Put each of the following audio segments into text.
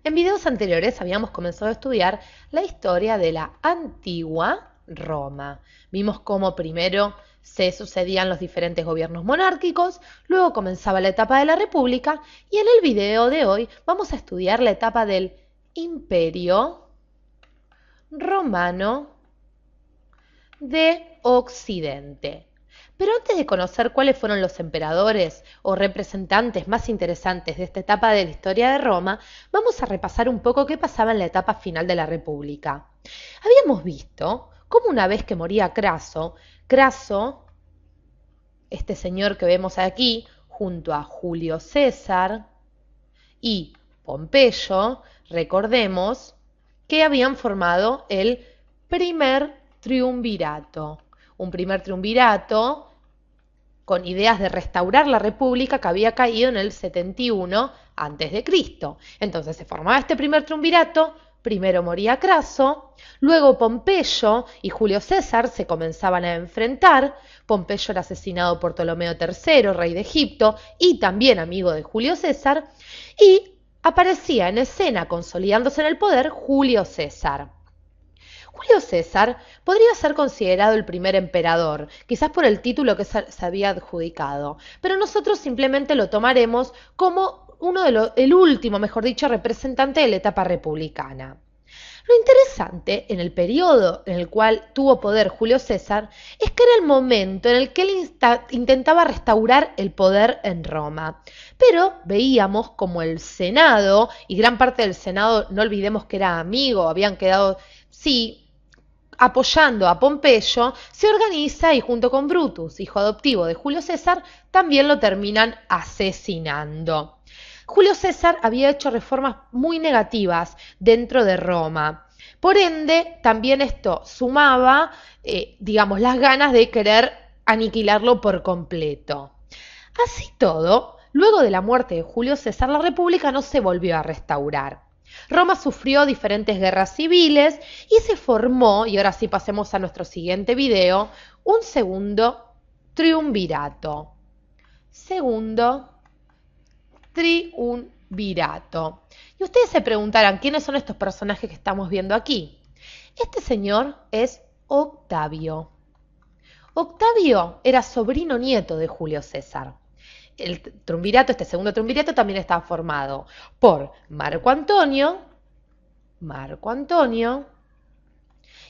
En videos anteriores habíamos comenzado a estudiar la historia de la antigua Roma. Vimos cómo primero se sucedían los diferentes gobiernos monárquicos, luego comenzaba la etapa de la República y en el video de hoy vamos a estudiar la etapa del Imperio Romano de Occidente. Pero antes de conocer cuáles fueron los emperadores o representantes más interesantes de esta etapa de la historia de Roma, vamos a repasar un poco qué pasaba en la etapa final de la República. Habíamos visto cómo una vez que moría Craso, este señor que vemos aquí, junto a Julio César y Pompeyo, recordemos que habían formado el primer triunvirato. Un primer triunvirato con ideas de restaurar la república que había caído en el 71 a.C. Entonces se formaba este primer triunvirato, primero moría Craso, luego Pompeyo y Julio César se comenzaban a enfrentar. Pompeyo era asesinado por Ptolomeo III, rey de Egipto, y también amigo de Julio César, y aparecía en escena, consolidándose en el poder, Julio César. Julio César podría ser considerado el primer emperador, quizás por el título que se había adjudicado, pero nosotros simplemente lo tomaremos como el último, mejor dicho, representante de la etapa republicana. Lo interesante en el periodo en el cual tuvo poder Julio César es que era el momento en el que él intentaba restaurar el poder en Roma. Pero veíamos como el Senado, y gran parte del Senado, no olvidemos que era amigo, habían quedado, sí, apoyando a Pompeyo, se organiza y junto con Brutus, hijo adoptivo de Julio César, también lo terminan asesinando. Julio César había hecho reformas muy negativas dentro de Roma. Por ende, también esto sumaba, las ganas de querer aniquilarlo por completo. Así todo, luego de la muerte de Julio César, la República no se volvió a restaurar. Roma sufrió diferentes guerras civiles y se formó, y ahora sí pasemos a nuestro siguiente video, un segundo triunvirato. Segundo triunvirato. Y ustedes se preguntarán, ¿quiénes son estos personajes que estamos viendo aquí? Este señor es Octavio. Octavio era sobrino nieto de Julio César. El triunvirato, este segundo triunvirato, también estaba formado por Marco Antonio,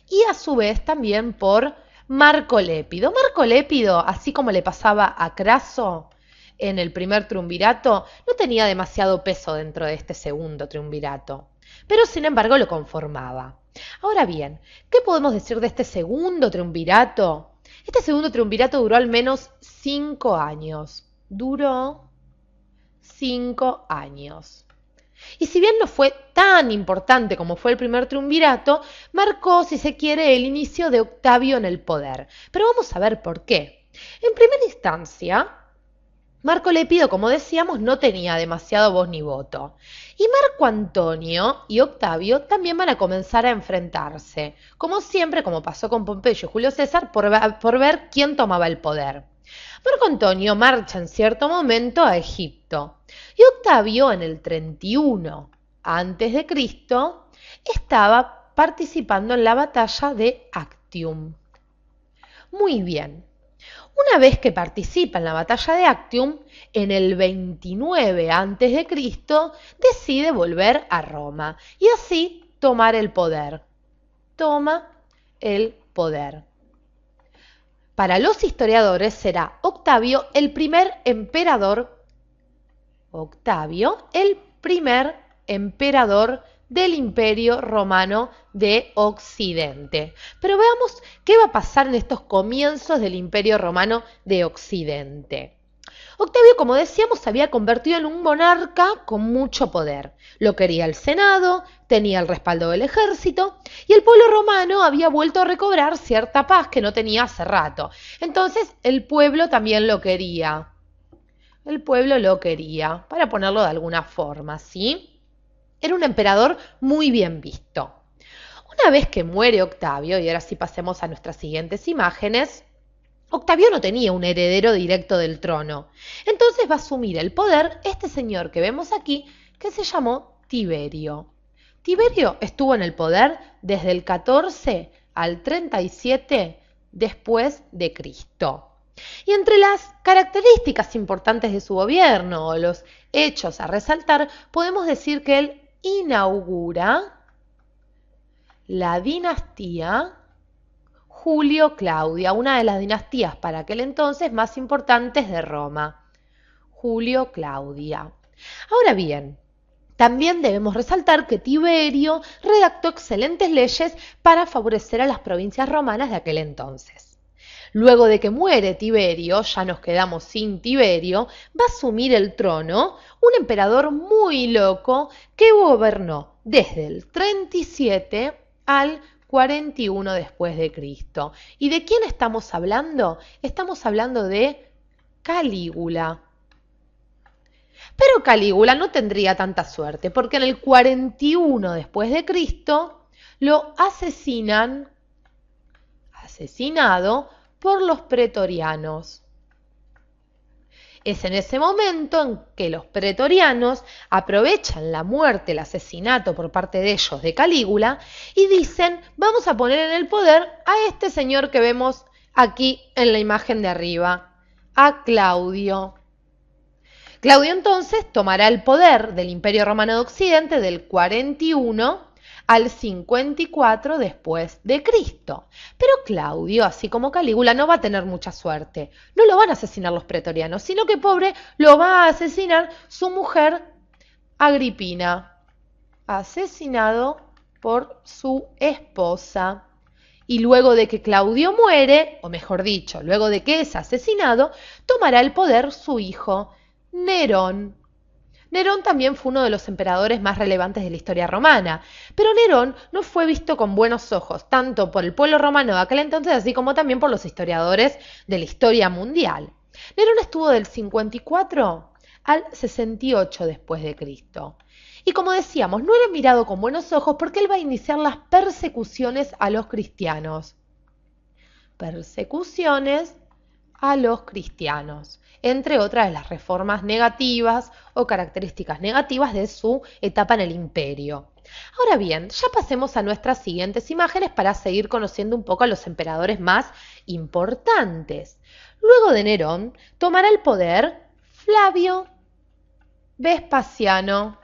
y a su vez también por Marco Lépido. Marco Lépido, así como le pasaba a Craso en el primer triunvirato, no tenía demasiado peso dentro de este segundo triunvirato, pero sin embargo lo conformaba. Ahora bien, ¿qué podemos decir de este segundo triunvirato? Este segundo triunvirato duró al menos 5 años. Duró 5 años. Y si bien no fue tan importante como fue el primer triunvirato, marcó, si se quiere, el inicio de Octavio en el poder. Pero vamos a ver por qué. En primera instancia, Marco Lépido, como decíamos, no tenía demasiado voz ni voto. Y Marco Antonio y Octavio también van a comenzar a enfrentarse, como siempre, como pasó con Pompeyo y Julio César, por ver quién tomaba el poder. Marco Antonio marcha en cierto momento a Egipto y Octavio en el 31 a.C. estaba participando en la batalla de Actium. Muy bien. Una vez que participa en la batalla de Actium, en el 29 a.C., decide volver a Roma y así tomar el poder. Toma el poder. Para los historiadores será Octavio el primer emperador del Imperio Romano de Occidente. Pero veamos qué va a pasar en estos comienzos del Imperio Romano de Occidente. Octavio, como decíamos, se había convertido en un monarca con mucho poder. Lo quería el Senado, tenía el respaldo del ejército y el pueblo romano había vuelto a recobrar cierta paz que no tenía hace rato. Entonces el pueblo también lo quería. El pueblo lo quería, para ponerlo de alguna forma, ¿sí? Era un emperador muy bien visto. Una vez que muere Octavio, y ahora sí pasemos a nuestras siguientes imágenes, Octavio no tenía un heredero directo del trono. Entonces va a asumir el poder este señor que vemos aquí, que se llamó Tiberio. Tiberio estuvo en el poder desde el 14 al 37 después de Cristo. Y entre las características importantes de su gobierno o los hechos a resaltar, podemos decir que él inaugura la dinastía Julio-Claudia, una de las dinastías para aquel entonces más importantes de Roma. Julio-Claudia. Ahora bien, también debemos resaltar que Tiberio redactó excelentes leyes para favorecer a las provincias romanas de aquel entonces. Luego de que muere Tiberio, ya nos quedamos sin Tiberio, va a asumir el trono un emperador muy loco que gobernó desde el 37 al 41 después de Cristo. ¿Y de quién estamos hablando? Estamos hablando de Calígula. Pero Calígula no tendría tanta suerte, porque en el 41 después de Cristo lo asesinado por los pretorianos. Es en ese momento en que los pretorianos aprovechan la muerte, el asesinato por parte de ellos de Calígula y dicen, vamos a poner en el poder a este señor que vemos aquí en la imagen de arriba, a Claudio. Claudio entonces tomará el poder del Imperio Romano de Occidente del 41 al 54 después de Cristo. Pero Claudio, así como Calígula, no va a tener mucha suerte. No lo van a asesinar los pretorianos, sino que pobre lo va a asesinar su mujer Agripina, asesinado por su esposa. Y luego de que Claudio muere, o mejor dicho, luego de que es asesinado, tomará el poder su hijo Nerón. Nerón también fue uno de los emperadores más relevantes de la historia romana, pero Nerón no fue visto con buenos ojos, tanto por el pueblo romano de aquel entonces, así como también por los historiadores de la historia mundial. Nerón estuvo del 54 al 68 después de Cristo. Y como decíamos, no era mirado con buenos ojos porque él va a iniciar las persecuciones a los cristianos. Persecuciones a los cristianos, entre otras de las reformas negativas o características negativas de su etapa en el imperio. Ahora bien, ya pasemos a nuestras siguientes imágenes para seguir conociendo un poco a los emperadores más importantes. Luego de Nerón, tomará el poder Flavio Vespasiano.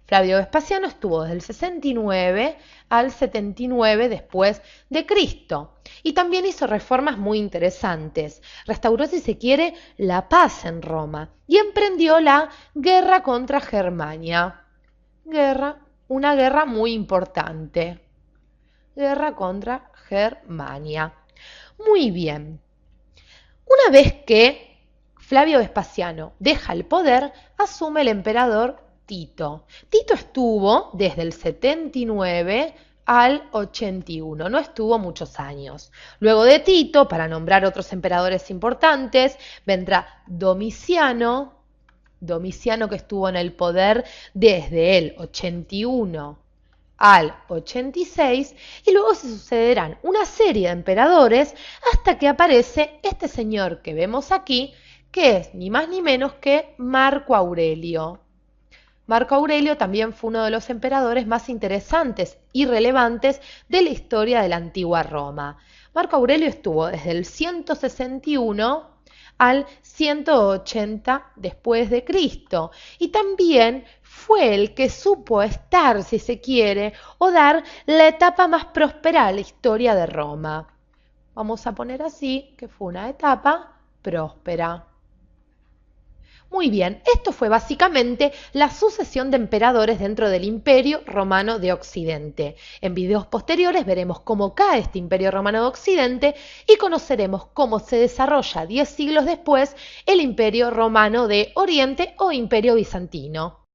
Flavio Vespasiano estuvo desde el 69 al 79 después de Cristo y también hizo reformas muy interesantes. Restauró, si se quiere, la paz en Roma y emprendió la guerra contra Germania. Una guerra muy importante. Guerra contra Germania. Muy bien. Una vez que Flavio Vespasiano deja el poder, asume el emperador Tito. Tito estuvo desde el 79 al 81, no estuvo muchos años. Luego de Tito, para nombrar otros emperadores importantes, vendrá Domiciano que estuvo en el poder desde el 81 al 86, y luego se sucederán una serie de emperadores hasta que aparece este señor que vemos aquí, que es ni más ni menos que Marco Aurelio. Marco Aurelio también fue uno de los emperadores más interesantes y relevantes de la historia de la antigua Roma. Marco Aurelio estuvo desde el 161 al 180 después de Cristo y también fue el que supo estar, si se quiere, o dar la etapa más próspera a la historia de Roma. Vamos a poner así que fue una etapa próspera. Muy bien, esto fue básicamente la sucesión de emperadores dentro del Imperio Romano de Occidente. En videos posteriores veremos cómo cae este Imperio Romano de Occidente y conoceremos cómo se desarrolla 10 siglos después el Imperio Romano de Oriente o Imperio Bizantino.